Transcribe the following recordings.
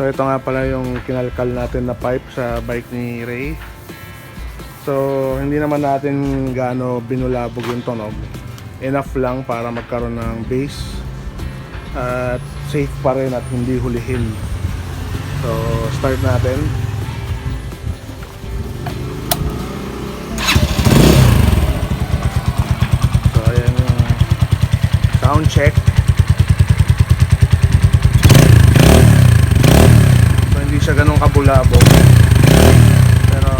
So ito nga pala yung kinalkal natin na pipe sa bike ni Ray. So hindi naman natin gaano binulabog yung tunog. Enough lang para magkaroon ng base at safe pa rin at hindi hulihin. So start natin. So ayan yung sound check. So hindi siya ganun kabulabog, pero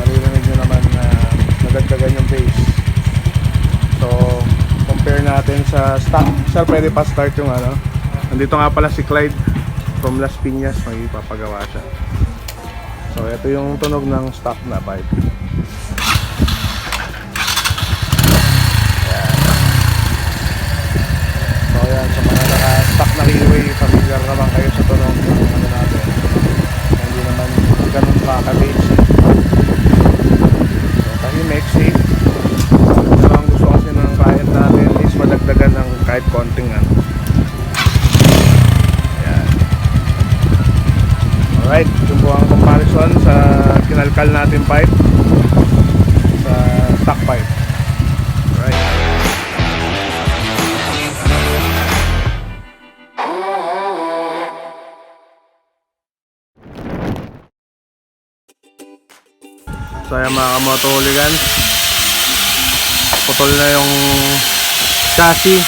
maririnig nyo naman na nadagdagan yung bass. So compare natin sa stock. Sir, pwede pa start yung ano. Nandito nga pala si Clyde from Las Piñas, may ipapagawa siya. So ito yung tunog ng stock na pipe. So ayan, sa mga naka-stock na Leeway, familiar naman kayo sa tunog ng ano natin. Hindi naman ganun kaka-basic. So tahimik, safe. So ang gusto kasi ng client natin is madagdagan ng kahit konting ano. Ayan. Alright, ito po ang comparison sa kinalkal natin pipe sa stock pipe. Alright. So ayan mga kamoto hooligans, putol na yung chassis.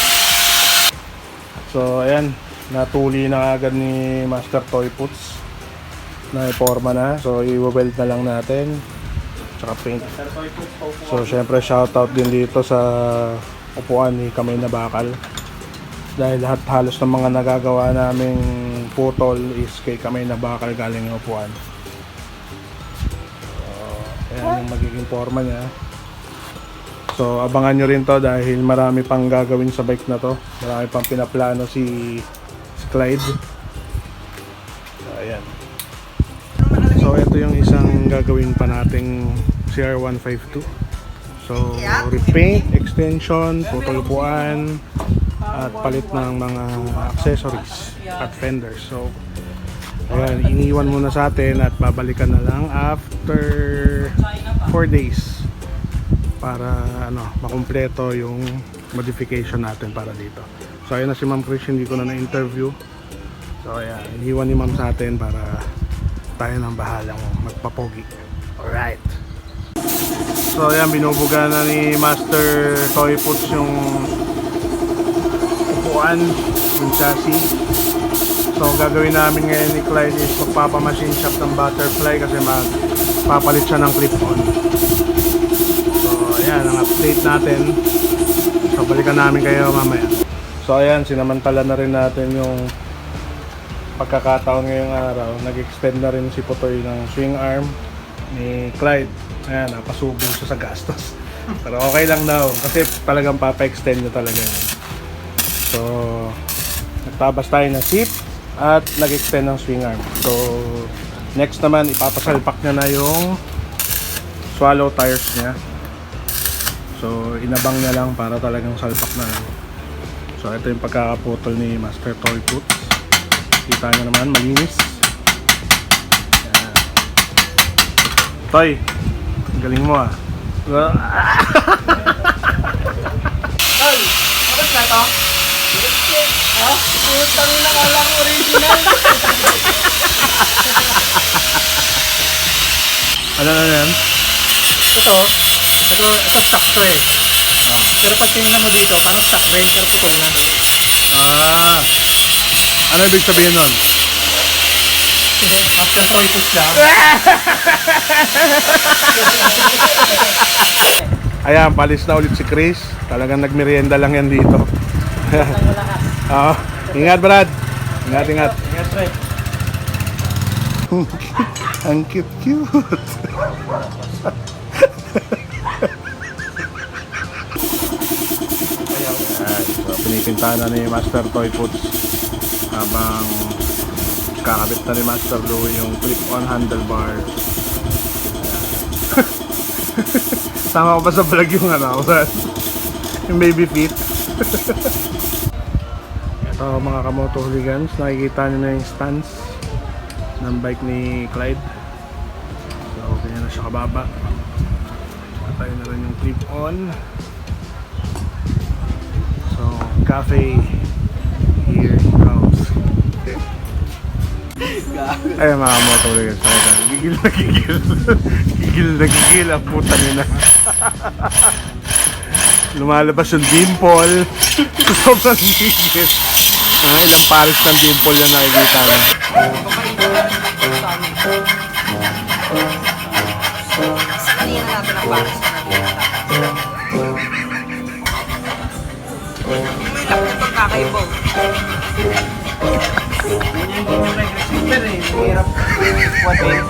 So ayan, natuli na agad ni Master Toy Puts na iporma na. So i-weld na lang natin, tsaka paint. So syempre shoutout din dito sa upuan ni Kamay na Bakal, dahil lahat halos ng mga nagagawa naming putol is kay Kamay na Bakal galing yung upuan. Ayan yung magiging forma niya. So abangan nyo rin to dahil marami pang gagawin sa bike na to. Marami pang pinaplano si Clyde. So ayan. So ito yung isang gagawin pa nating CR152. So repaint, extension, putol upuan, at palit ng mga accessories at fenders. So ayan, iniwan muna sa atin at babalikan na lang after 4 days para ano, makumpleto yung modification natin para dito. So ayun na si Ma'am Chris, hindi ko na na-interview. So ayan, iniwan ni Ma'am sa atin para tayo nang bahalang magpapogi. Alright. So ayan, binubuga na ni Master Toy Puts yung upuan, yung chassis. So gagawin namin ngayon ni Clyde is magpapamachine shop ng butterfly kasi magpapalit siya ng clip-on. So ayan ang update natin. So balikan namin kayo mamaya. So ayan, sinamantala na rin natin yung pagkakataon ngayong araw. Nag-extend na rin si Putoy ng swing arm ni Clyde. Ayan, napasubong siya sa gastos. Pero okay lang daw kasi talagang papa-extend niya talaga yun. So nagtabas tayo ng seat at nag-extend ng swing arm. So next naman ipapasalpak niya na yung swallow tires niya. So inabang niya lang para talagang salpak na lang. So ito yung pagkakaputol ni Master Toy Puts. Kita niyo naman, malinis. Ayan. Toy, galing mo ah. Tol, bakit na to? Ha? Putang ina ka lang original. Ano na yan? Ito stock to eh. Pero pag tingnan mo dito, parang stock brain, pero putol na. Ah, ano ibig sabihin nun? Master Toy Puts siya. Ayan, palis na ulit si Chris. Talagang nagmerienda lang yan dito. Oo. Ingat Brad. Ingat, ingat. Yes, right. Ang cute-cute. So, pinipintahan na ni Master Toy Puts habang kakabit na ni Master Louie yung clip-on handlebar. Tama ko ba sa vlog yung ano? Yung baby feet? Ito mga kamoto hooligans, nakikita nyo na yung stance ng bike ni Clyde. So, kanya na siya kababa. Patay na rin yung clip-on. So, cafe. Here he comes. Ay, mga motorcycle sa akin. Gigil na gigil. Gigil na gigil ang puta nila. Lumalabas yung dimple. Sobrang gigil. Ilang pares ng dimple yan nakikita mo. Kanina natin ang pares na may laki itong kakaibo. Hindi nyo may receiver eh. Mahirap kuwatin.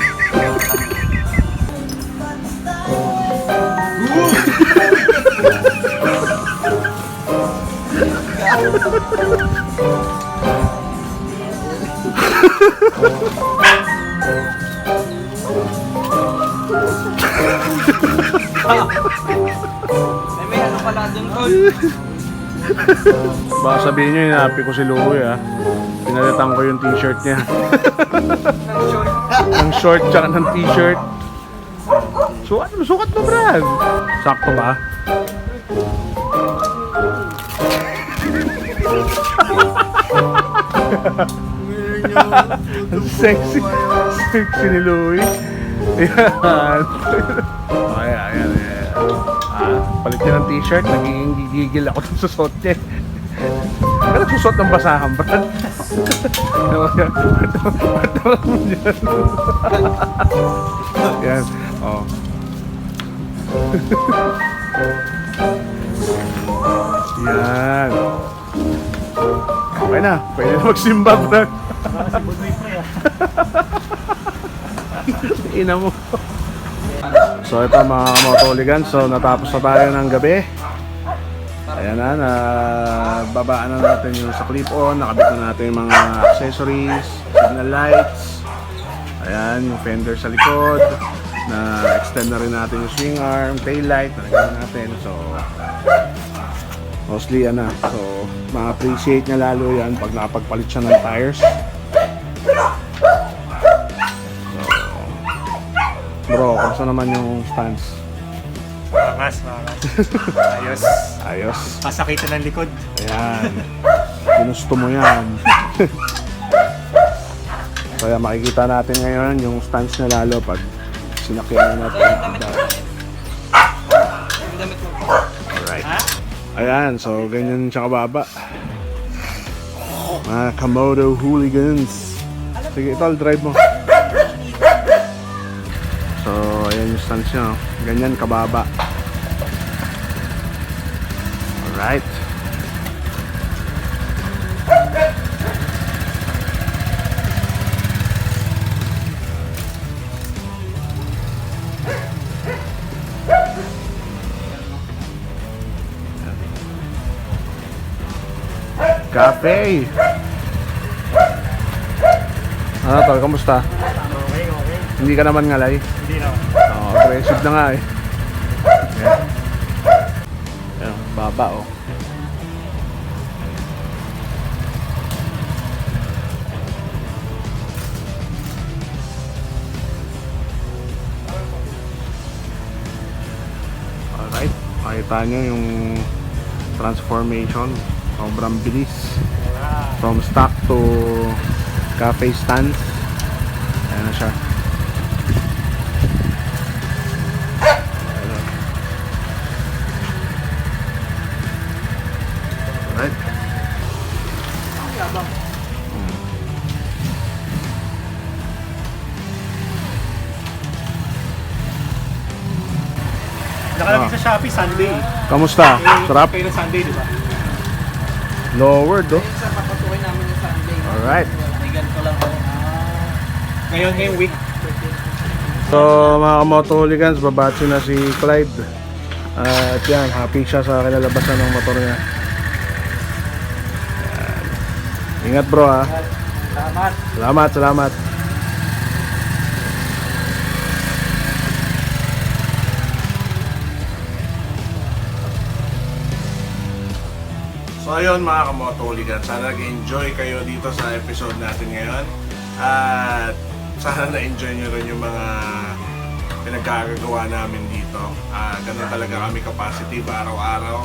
May ano pala dun, tol. Baka sabihin nyo, hinapi ko si Louie ah. Pinalitan ko yung t-shirt niya. Ng short tsaka ng t-shirt. Sukat mo, Brad. Sakto ba? Sexy. Sexy ni Louie. Ayan. Ayan. Palit niya ng t-shirt, nagiging gigigil ako ng susot niya. Pero susot ng basahan, Brad. Matawa mo dyan. Yan, oh. Yan. Okay na, pwede na magsimba, Brad. Ina mo. So ito mga motoligans, so natapos na tayo ng gabi. Ayan na, babaan na natin yung sa clip-on, nakabit na natin yung mga accessories, signal lights. Ayan, yung fender sa likod, na extend na rin natin yung swing arm, tail light, nalagyan natin. So mostly yan na. So ma-appreciate niya lalo yan pag nakapagpalit siya ng tires. Bro, kumusta naman yung stance? Makas. Ayos. Ayos. Kasakitan ng likod. Ayan. Ginusto mo yan. Kaya makikita natin ngayon yung stance na lalo pag sinakyan na natin. Alright. Ayan, so ganyan siya kababa. Mga Komodo hooligans. Sige, ito, drive mo. So, ayan yung stance niya. Ganyan kababa. Alright. Cafe! Ano tol, kamusta? Okay. Hindi ka naman ngalay? Hindi na. Oo, aggressive na nga eh. Ayan. Ayan, baba oh. Alright, makita nyo yung transformation. Sobrang bilis. From stock to cafe stance. Ayan na siya. Alright. Nakalagay sa Shopee, Sunday. Kamusta? Sarap? Kayo ng Sunday, di ba? Lowered oh. Sa papatuloy namin yung Sunday. Alright. May ganito lang ako. Ngayong week. So mga kamoto hooligans, babatsi na si Clyde. At yan, happy siya sa kinalabasan ng motor niya. Yan. Ingat bro ha. Salamat. Salamat. So ayun mga kamoto hooligans, sana nag-enjoy kayo dito sa episode natin ngayon. At sana na-enjoy nyo rin yung mga pinagkagagawa namin dito. Ganun talaga kami ka-positive araw-araw.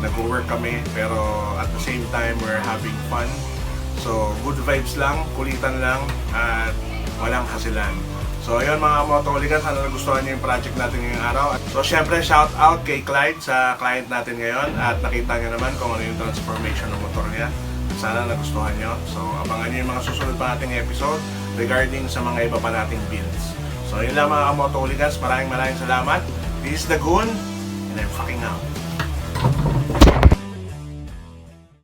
Nag-work kami pero at the same time we're having fun. So good vibes lang, kulitan lang at walang hasilan. So ayun mga motoholigan, sana nagustuhan niyo yung project natin ngayong araw. So syempre shout out kay Clyde sa client natin ngayon at nakita niyo naman kung ano yung transformation ng motor niya. Sana nagustuhan niyo. So abangan niyo yung mga susunod pa nating episode regarding sa mga iba pa nating builds. So yun lang mga motohooligans, maraming salamat. This is The Goon and I'm fucking out.